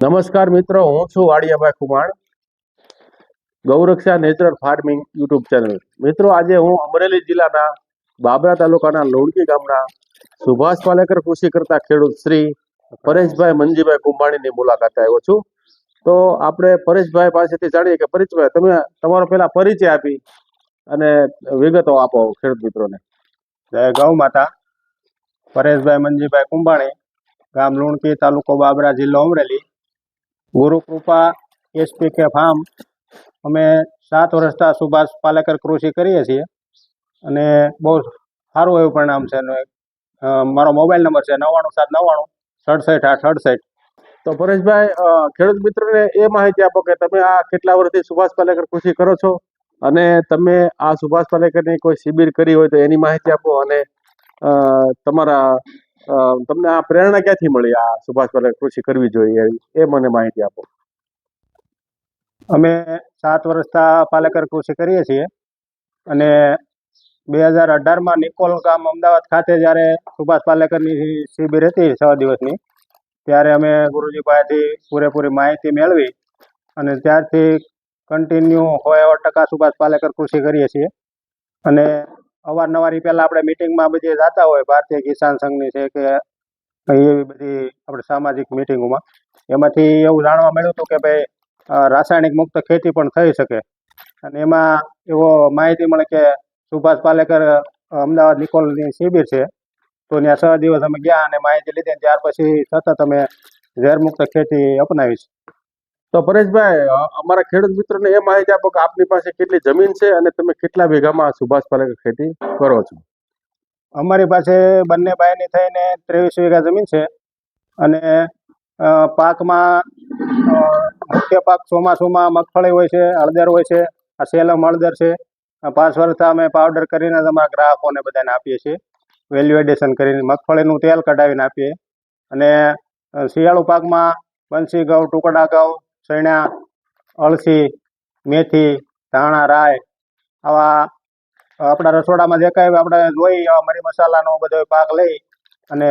નમસ્કાર મિત્રો, હું છું Vadiyabhai Khuman, ગૌરક્ષા natural farming YouTube channel. મિત્રો, આજે હું અમરેલી જિલ્લાના બાબરા તાલુકાના લુણકી ગામના સુભાષ પાલેકર કૃષિ કરતા ખેડૂત શ્રી પરેશભાઈ મંજીભાઈ કુંભાણીની મુલાકાતે આવ્યો છું. તો આપણે પરેશભાઈ પાસેથી જાણીએ કે પરેશભાઈ, તમે તમારો પહેલા પરિચય આપી અને વિગતો આપો ખેડૂત મિત્રોને. જય ગૌ માતા. પરેશભાઈ મંજીભાઈ કુંભાણી, ગામ લુણકી, તાલુકો બાબરા, જિલ્લો અમરેલી. ગુરુ કૃપા એસપીકે ફાર્મ. અમે 7 વર્ષથી સુભાષ પાલેકર કૃષિ કરીએ છીએ અને બહુ સારું એવું પરિણામ છે. મારો મોબાઈલ નંબર છે 9979968868. તો પરેશભાઈ, ખેડૂત મિત્રોને એ માહિતી આપો કે તમે આ કેટલા વર્ષથી સુભાષ પાલેકર કૃષિ કરો છો અને તમે આ સુભાષ પાલેકરની કોઈ શિબિર કરી હોય તો એની માહિતી આપો. અને તમને આ પ્રેરણા ક્યાંથી મળી આ સુભાષ પાલેકર કૃષિ કરવી જોઈએ એ મને માહિતી આપો. અમે 7 વર્ષથી પાલેકર કૃષિ કરીએ છીએ અને 2018માં નિકોલ ગામ અમદાવાદ ખાતે જ્યારે સુભાષ પાલેકરની શિબિર હતી 6 દિવસની, ત્યારે અમે ગુરુજી પાસેથી પૂરેપૂરી માહિતી મેળવી અને ત્યારથી કન્ટિન્યુ 100% સુભાષ પાલેકર કૃષિ કરીએ છીએ. અને અવારનવાર પહેલાં આપણે મિટિંગમાં બધી જતા હોય, ભારતીય કિસાન સંઘની છે કે એવી બધી આપણે સામાજિક મિટિંગોમાં, એમાંથી એવું જાણવા મળ્યું હતું કે ભાઈ રાસાયણિક મુક્ત ખેતી પણ થઈ શકે. અને એમાં એવો માહિતી મળે કે સુભાષ પાલેકર અમદાવાદ નિકોલની શિબિર છે. તો ત્યાં 6 દિવસ અમે ગયા અને માહિતી લીધી. ત્યાર પછી સતત અમે ઝેરમુક્ત ખેતી અપનાવી છે. તો પરેશભાઈ, અમારા ખેડૂત મિત્રોને એ માહિતી આપો કે આપની પાસે કેટલી જમીન છે અને તમે કેટલા વીઘામાં સુભાષ પાલેકર ખેતી કરો છો? અમારી પાસે બંને ભાઈની થઈને 23 વીઘા જમીન છે અને પાકમાં મુખ્ય પાક ચોમાસુમાં મગફળી હોય છે, હળદર હોય છે. આ સેલમ હળદર છે. 5 વર્ષથી અમે પાવડર કરીને અમારા ગ્રાહકોને બધાને આપીએ છીએ, વેલ્યુ એડિશન કરીને મગફળીનું તેલ કઢાવીને આપીએ. અને શિયાળુ પાકમાં બંસી ઘઉં, ટુકડા ઘઉં, ચણા, અળસી, મેથી, ધાણા, રાય, આવા આપણા રસોડામાં જે કાંઈ આપણે જોઈ એવા મરી મસાલાનો બધો પાક લઈ અને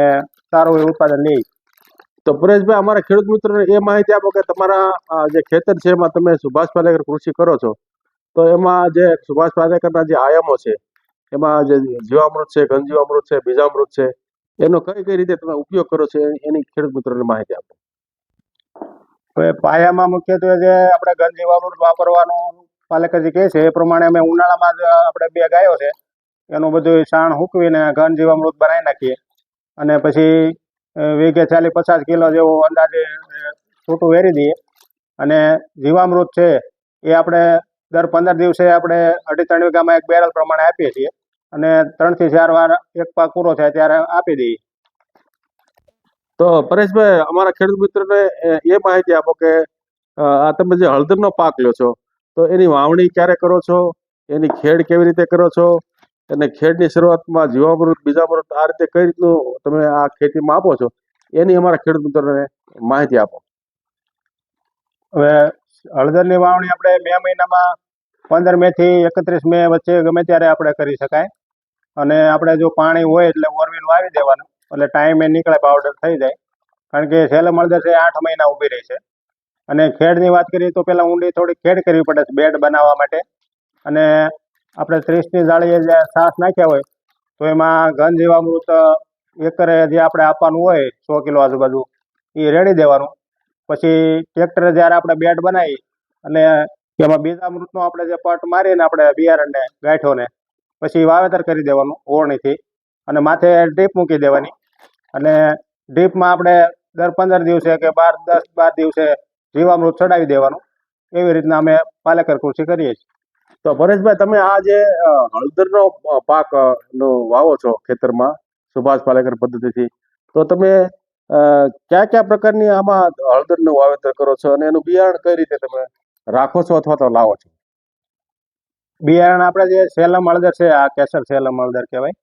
સારું એવું ઉત્પાદન લઈ. તો પરેશભાઈ, અમારા ખેડૂત મિત્રોને એ માહિતી આપો કે તમારા જે ખેતર છે એમાં તમે સુભાષ પાલેકર કૃષિ કરો છો, તો એમાં જે સુભાષ પાલેકરના જે આયામો છે, એમાં જે જીવામૃત છે, ઘનજીવામૃત છે, બીજામૃત છે, એનો કઈ રીતે તમે ઉપયોગ કરો છો એની ખેડૂત મિત્રોને માહિતી આપો. પાયામાં મુખ્યત્વે જે આપણે ઘનજીવામૃત વાપરવાનું પાલેકરજી કહે છે એ પ્રમાણે અમે ઉનાળામાં જ આપણે 2 ગાયો છે એનું બધું છાણ હૂકવીને ઘનજીવામૃત બનાવી નાખીએ. અને પછી વીઘે 40-50 કિલો જેવું અંદાજે છૂટું વેરી દઈએ. અને જીવામૃત છે એ આપણે દર 15 દિવસે આપણે 2.5-3 વીઘામાં 1 બેરલ પ્રમાણે આપીએ છીએ અને 3 થી 4 વાર એક પાક પૂરો થાય ત્યારે આપી દઈએ. તો પરેશભાઈ, અમારા ખેડૂત મિત્રોને એ માહિતી આપો કે આ તમે જે હળદરનો પાક લ્યો છો, તો એની વાવણી ક્યારે કરો છો, એની ખેડ કેવી રીતે કરો છો, અને ખેડની શરૂઆતમાં જીવામૃત, બીજામૃત આ રીતે કઈ રીતનું તમે આ ખેતીમાં આપો છો એની અમારા ખેડૂત મિત્રોને માહિતી આપો. હવે હળદરની વાવણી આપણે મે મહિનામાં 15 મે થી 31 મે વચ્ચે ગમે ત્યારે આપણે કરી શકાય. અને આપણે જો પાણી હોય એટલે ઓરવીને વાવી દેવાનું, એટલે ટાઈમે નીકળે, પાવડર થઈ જાય. કારણ કે સેલમ હળદર છે 8 મહિના ઊભી રહી છે. અને ખેડની વાત કરીએ તો પહેલાં ઊંડી થોડી ખેડ કરવી પડે છે બેડ બનાવવા માટે. અને આપણે 30ની જાળીએ જે છાસ નાખ્યા હોય તો એમાં ઘન જીવામૃત એકરે જે આપણે આપવાનું હોય 100 કિલો આજુબાજુ એ રેડી દેવાનું. પછી ટ્રેક્ટરે જ્યારે આપણે બેડ બનાવી અને એમાં બીજામૃતનો આપણે જે પટ મારીને આપણે બિયારણને ગાંઠોને પછી વાવેતર કરી દેવાનું ઓવણીથી. અને માથે ડ્રીપ મૂકી દેવાની. અને ડ્રીપમાં આપણે દર 15 દિવસે કે 10-12 દિવસે જીવામૃત ચડાવી દેવાનું. એવી રીતના અમે પાલેકર કૃષિ કરીએ છીએ. તો પરેશભાઈ, તમે આ જે હળદરનો પાક નો વાવો છો ખેતરમાં સુભાષ પાલેકર પદ્ધતિથી, તો તમે કયા પ્રકારની આમાં હળદરનું વાવેતર કરો છો અને એનું બિયારણ કઈ રીતે તમે રાખો છો અથવા તો લાવો છો? બિયારણ આપણે જે સેલમ હળદર છે, આ કેસર સેલમ હળદર કહેવાય,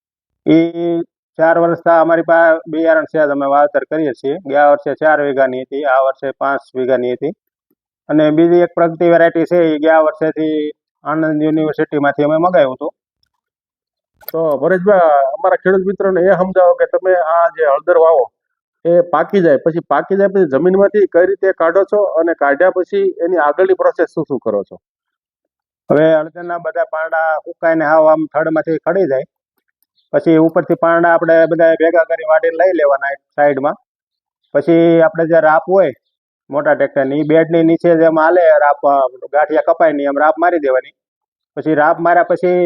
એ 4 વર્ષથી અમારી પાસે બિયારણ છે, અમે વાવેતર કરીએ છીએ. ગયા વર્ષે 4 વીઘાની હતી, આ વર્ષે 5 વીઘાની હતી. અને બીજી એક પ્રગતિ વેરાયટી છે એ ગયા વર્ષેથી આણંદ યુનિવર્સિટીમાંથી અમે મગાવ્યું હતું. તો પરેશભાઈ, અમારા ખેડૂત મિત્રોને એ સમજાવો કે તમે આ જે હળદર વાવો એ પાકી જાય પછી જમીનમાંથી કઈ રીતે કાઢો છો અને કાઢ્યા પછી એની આગળની પ્રોસેસ શું શું કરો છો? હવે હળદરના બધા પાંડા સુકાઈને હાવ આમ થડમાંથી ખડી જાય પછી ઉપરથી પાંડા આપણે બધા ભેગા કરી વાટીને લઈ લેવાના એક સાઈડમાં. પછી આપણે જે રાપ હોય મોટા ટ્રેક્ટરની એ બેડની નીચે જેમ હાલે રાપ ગાંઠિયા કપાય નહીં એમ રાપ મારી દેવાની. પછી રાપ માર્યા પછી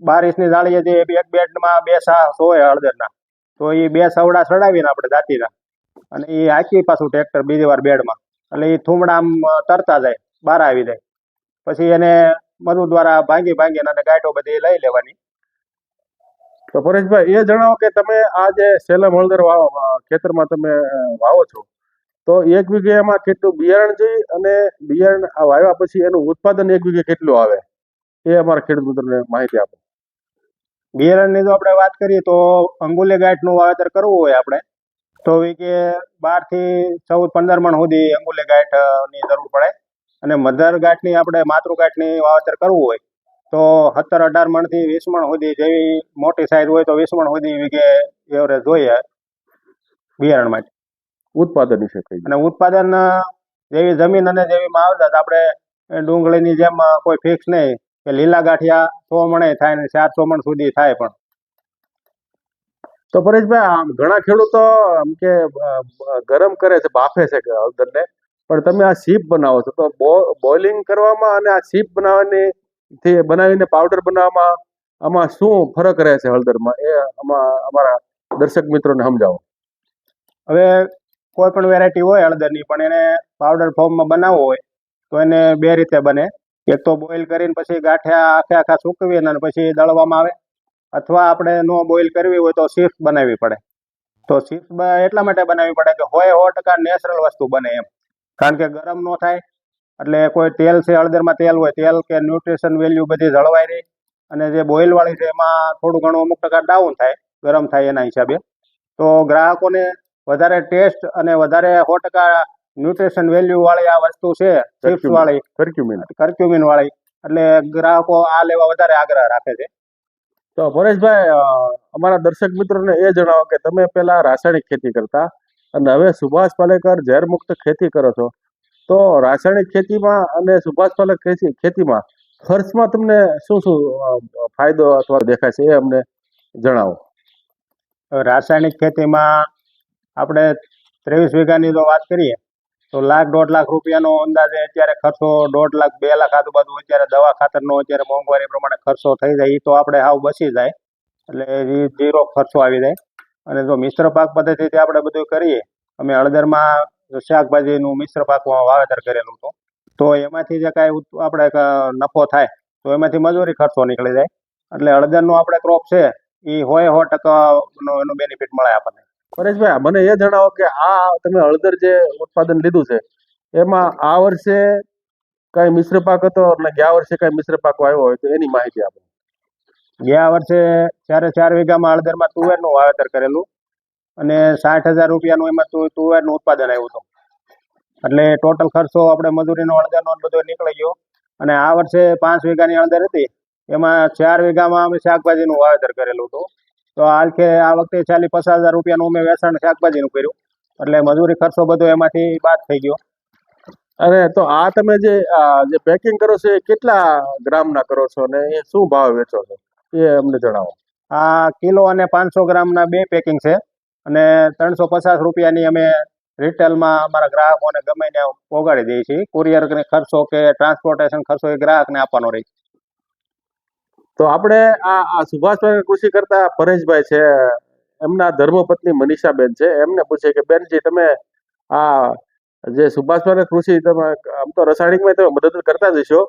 12 ઇંચની જાળીએ જે એક બેડમાં 2 સાસ હોય હળદરના, તો એ 2 સવડા ચડાવીને આપણે દાંતીના અને એ હાંકી પાછું ટ્રેક્ટર બીજી વાર બેડમાં, એટલે એ થૂમડા આમ તરતા જાય, બહાર આવી જાય. પછી એને મધુ દ્વારા ભાંગીને અને ગાંઠો બધી લઈ લેવાની. તો પરેશભાઈ એ જણાવો કે તમે આ જે સેલમ હળદર ખેતરમાં તમે વાવો છો, તો 1 વીઘે એમાં કેટલું બિયારણ જોઈએ અને બિયારણ વાવ્યા પછી એનું ઉત્પાદન 1 વીઘે કેટલું આવે એ અમારા ખેડૂત મિત્રોને માહિતી આપો. બિયારણની જો આપણે વાત કરીએ તો અંગુલી ગાંઠનું વાવેતર કરવું હોય આપણે તો વીઘે 12 થી 14-15 મણ સુધી અંગુલી ગાંઠની જરૂર પડે. અને મધર ગાંઠની આપણે માતૃ ગાંઠની વાવેતર કરવું હોય તો 17-18 મણથી 20 મણ સુધી, જેવી મોટી સાઈઝ હોય તો 20 મણ સુધી વીઘે એવરેજ જોઈએ બિયારણ માટે. ઉત્પાદન વિશે કહી દો. અને ઉત્પાદન જેવી જમીન અને જેવી માવજત, આપણે ડુંગળીની જેમ કોઈ ફિક્સ નહીં કે લીલા ગાંઠિયા 100 મણે થાય ને 400 મણ સુધી થાય. પણ તો પરેશભાઈ આમ ઘણા ખેડૂતો આમ કે ગરમ કરે છે, બાફે છે કે હળદરને, પણ તમે આ સીપ બનાવો છો તો બોઇલિંગ કરવામાં અને આ સીપ બનાવીને પાવડર બનાવવામાં આમાં શું ફરક રહે છે હળદરમાં, એ અમારા દર્શક મિત્રોને સમજાવો. હવે કોઈ પણ વેરાયટી હોય હળદરની, પણ એને પાવડર ફોર્મમાં બનાવવો હોય તો એને 2 રીતે બને. એક તો બોઇલ કરીને પછી ગાંઠિયા આખા સૂકવીને અને પછી દળવામાં આવે, અથવા આપણે નો બોઇલ કરવી હોય તો ચિપ્સ બનાવવી પડે. તો ચિપ્સ એટલા માટે બનાવવી પડે કે 100% નેચરલ વસ્તુ બને એમ, કારણ કે ગરમ ન થાય. એટલે કોઈ તેલ છે હળદરમાં, તેલ હોય, તેલ કે ન્યુટ્રિશન વેલ્યુ બધી જળવાઈ રહી. અને જે બોઇલ વાળી છે એમાં થોડું ઘણું અમુક ટકા ડાઉન થાય ગરમ થાય એના હિસાબે. તો ગ્રાહકોને વધારે ટેસ્ટ અને વધારે 100% ન્યુટ્રિશન વેલ્યુ વાળી આ વસ્તુ છે ચિપ્સ વાળી, કર્ક્યુમિન વાળી, એટલે ગ્રાહકો આ લેવા વધારે આગ્રહ રાખે છે. તો પરેશભાઈ અમારા દર્શક મિત્રોને એ જણાવો કે તમે પેલા રાસાયણિક ખેતી કરતા અને હવે સુભાષ પાલેકર ઝેર મુક્ત ખેતી કરો છો, તો રાસાયણિક ખેતીમાં અને સુભાષ પાલેકર ખેતીમાં ખર્ચમાં તમને શું શું ફાયદો અથવા દેખાય છે એ અમને જણાવો. રાસાયણિક ખેતીમાં આપણે 23 વીઘાની જો વાત કરીએ તો 1-1.5 લાખ રૂપિયાનો અંદાજે અત્યારે ખર્ચો, 1.5 લાખ 2 લાખ આજુબાજુ અત્યારે દવા ખાતરનો અત્યારે મોંઘવારી પ્રમાણે ખર્ચો થઈ જાય, એ તો આપણે હાવ બચી જાય, એટલે એ 0 ખર્ચો આવી જાય. અને જો મિશ્ર પાક પદ્ધતિથી આપણે બધું કરીએ, અમે હળદરમાં શાકભાજીનું મિશ્ર પાકમાં વાવેતર કરેલું હતું, તો એમાંથી જે કાંઈ આપણે નફો થાય તો એમાંથી મજૂરી ખર્ચો નીકળી જાય. એટલે હળદરનો આપણે ક્રોપ છે એ 100% એનો બેનિફિટ મળે આપણને. પરેશભાઈ મને એ જણાવો કે આ તમે હળદર જે ઉત્પાદન લીધું છે એમાં આ વર્ષે કઈ મિશ્ર પાક હતો અને ગયા વર્ષે કઈ મિશ્ર પાક આવ્યો હોય તો એની માહિતી આપો. ગયા વર્ષે 4 વીઘામાં હળદરમાં તુવેરનું વાવેતર કરેલું અને 60,000 રૂપિયાનું એમાં તુવેરનું ઉત્પાદન આવ્યું હતું. એટલે ટોટલ ખર્ચો આપણે મજૂરીનો હળદરનો બધો નીકળી ગયો. અને આ વર્ષે 5 વીઘાની હળદર હતી, એમાં 4 વીઘામાં અમે શાકભાજીનું વાવેતર કરેલું હતું. તો આ વખતે 40-50,000 રૂપિયાનું અમે વેચાણ શાકભાજીનું કર્યું, એટલે મજૂરી ખર્ચો બધો એમાંથી બાદ થઈ ગયો. અને તો આ તમે જે પેકિંગ કરો છો એ કેટલા ગ્રામના કરો છો અને એ શું ભાવ વેચો છો એ અમને જણાવો. આ કિલો અને 500 ગ્રામના 2 પેકિંગ છે અને 350 રૂપિયાની અમે રિટેલમાં અમારા ગ્રાહકોને ગમે ત્યાં પહોંચાડી દઈએ છીએ. કુરિયર ખર્ચો કે ટ્રાન્સપોર્ટેશન ખર્ચો એ ગ્રાહકને આપવાનો રહે. તો આપણે આ સુભાષ પાલેકર કૃષિ કરતા પરેશભાઈ છે, એમના ધર્મપત્ની મનીષાબેન છે, એમને પૂછે કે બેનજી તમે આ જે સુભાષ પાલેકર કૃષિ, તમે આમ તો રાસાયણિકમાં તમે મદદ કરતા જ હશો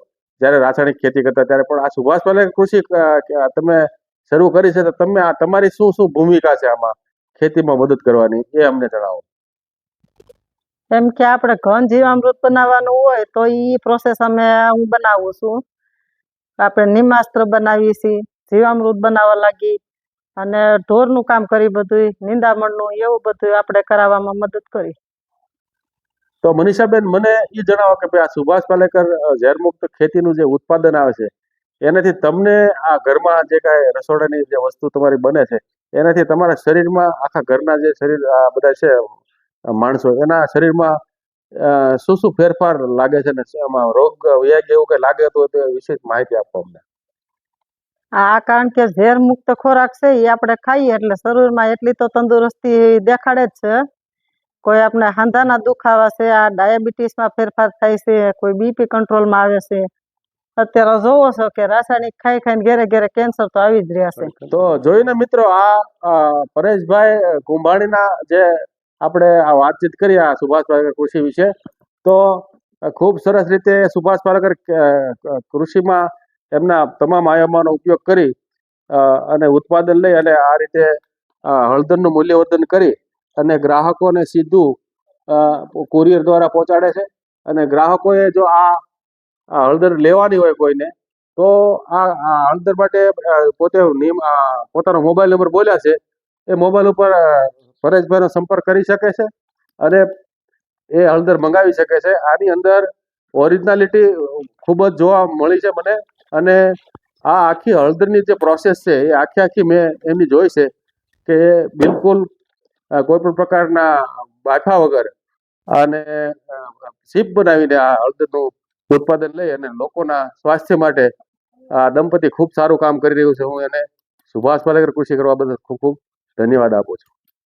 જ્યારે રાસાયણિક ખેતી કરતા ત્યારે, પણ આ સુભાષ પાલેકર કૃષિ તમે શરૂ કરી છે તો તમે તમારી શું શું ભૂમિકા છે આમાં ખેતીમાં મદદ કરવાની એ અમને જણાવો. એમ કે આપણે ઘન જીવામૃત બનાવવાનું હોય તો એ પ્રોસેસ હું બનાવું છું. આપણે નિમાસ્ત્ર બનાવીએ છીએ, જીવામૃત બનાવવા લાગી અને ઢોરનું કામ કરી, બધું નિંદામણનું એવું બધું આપણે કરાવવામાં મદદ કરી. તો મનીષાબેન મને એ જણાવો કે ભાઈ આ સુભાષ પાલેકર ઝેરમુક્ત ખેતીનું જે ઉત્પાદન આવે છે એનાથી તમને આ ઘરમાં જે કાંઈ રસોડાની જે વસ્તુ તમારી બને છે એનાથી તમારા શરીરમાં આખા ઘરના જે શરીર આ બધા છે માણસો એના શરીરમાં શું શું ફેરફાર લાગે છે ને એમાં રોગ વ્યાગ એવું કઈ લાગે તો તે વિશે માહિતી આપો અમને. આ કારણ કે ઝેર મુક્ત ખોરાક છે એ આપણે ખાઈએ એટલે શરીરમાં એટલી તો તંદુરસ્તી દેખાડે જ છે. કોઈ આપણે હાંધાના દુખાવા છે, આ ડાયાબિટીસમાં ફેરફાર થાય છે, કોઈ બીપી કંટ્રોલમાં આવે છે. અત્યારે જોવો છો કે રાસાયણિક ખાઈ ખાઈને ઘેરે ઘેરે કેન્સર તો આવી જ રહ્યા છે. તો જોયું ને મિત્રો, આ પરેશભાઈ કુંભાણીના જે આપણે આ વાતચીત કરી આ સુભાષ પાલેકર કૃષિ વિશે, તો ખૂબ સરસ રીતે સુભાષ પાલેકર કૃષિમાં એમના તમામ આયામોનો ઉપયોગ કરી અને ઉત્પાદન લઈ અને આ રીતે હળદરનું મૂલ્યવર્ધન કરી અને ગ્રાહકોને સીધું કુરિયર દ્વારા પહોંચાડે છે. અને ગ્રાહકોએ જો આ હળદર લેવાની હોય કોઈને, તો આ હળદર માટે પોતે પોતાનો મોબાઈલ નંબર બોલ્યા છે, એ મોબાઈલ ઉપર પરેશભાઈનો સંપર્ક કરી શકે છે અને એ હળદર મંગાવી શકે છે. આની અંદર ઓરિજિનાલિટી ખૂબ જ જોવા મળી છે મને. અને આ આખી હળદરની જે પ્રોસેસ છે એ આખી મેં એમની જોઈ છે કે એ બિલકુલ કોઈ પણ પ્રકારના બાફા વગર અને સીપ બનાવીને આ હળદરનું ઉત્પાદન લઈ અને લોકોના સ્વાસ્થ્ય માટે આ દંપતી ખૂબ સારું કામ કરી રહ્યું છે. હું એને સુભાષ પાલેકર કૃષિ કરવા બદલ ખૂબ ખૂબ ધન્યવાદ આપું છું.